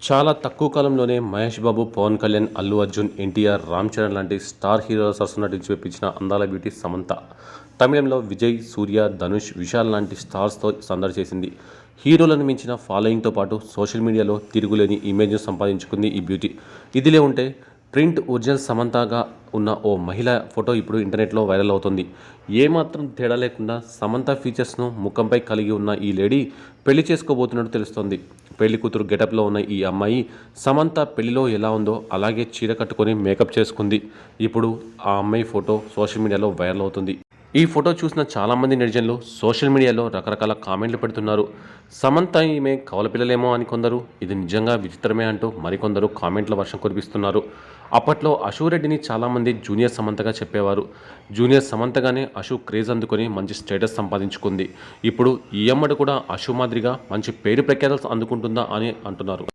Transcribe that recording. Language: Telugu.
చాలా తక్కువ కాలంలోనే మహేష్ బాబు, పవన్ కళ్యాణ్, అల్లు అర్జున్, ఎన్టీఆర్, రామ్ చరణ్ లాంటి స్టార్ హీరోల సరసన నటించి మెప్పించిన అందాల బ్యూటీ సమంత. తమిళంలో విజయ్, సూర్య, ధనుష్, విశాల్ లాంటి స్టార్స్తో సందడి చేసింది. హీరోలను మించిన ఫాలోయింగ్తో పాటు సోషల్ మీడియాలో తిరుగులేని ఇమేజ్ను సంపాదించుకుంది ఈ బ్యూటీ. ఇదిలే ఉంటే ప్రింట్ ఒరిజినల్ సమంతగా ఉన్న ఓ మహిళ ఫోటో ఇప్పుడు ఇంటర్నెట్లో వైరల్ అవుతుంది. ఏమాత్రం తేడా లేకుండా సమంత ఫీచర్స్ను ముఖంపై కలిగి ఉన్న ఈ లేడీ పెళ్లి చేసుకోబోతున్నట్టు తెలుస్తోంది. పెళ్లి కూతురు గెటప్లో ఉన్న ఈ అమ్మాయి సమంత పెళ్లిలో ఎలా ఉందో అలాగే చీర కట్టుకొని మేకప్ చేసుకుంది. ఇప్పుడు ఆ అమ్మాయి ఫోటో సోషల్ మీడియాలో వైరల్ అవుతుంది. ఈ ఫోటో చూసిన చాలామంది నెటిజన్లు సోషల్ మీడియాలో రకరకాల కామెంట్లు పెడుతున్నారు. సమంత ఈమె కవలపిల్లలేమో అని కొందరు, ఇది నిజంగా విచిత్రమే అంటూ మరికొందరు కామెంట్ల వర్షం కురిపిస్తున్నారు. అప్పట్లో అశు రెడ్డిని చాలామంది జూనియర్ సమంతగా చెప్పేవారు. జూనియర్ సమంతగానే అశు క్రేజ్ అందుకొని మంచి స్టేటస్ సంపాదించుకుంది. ఇప్పుడు ఈ అమ్మడు కూడా అశు మాదిరిగా మంచి పేరు ప్రఖ్యాతలు అందుకుంటుందా అని అంటున్నారు.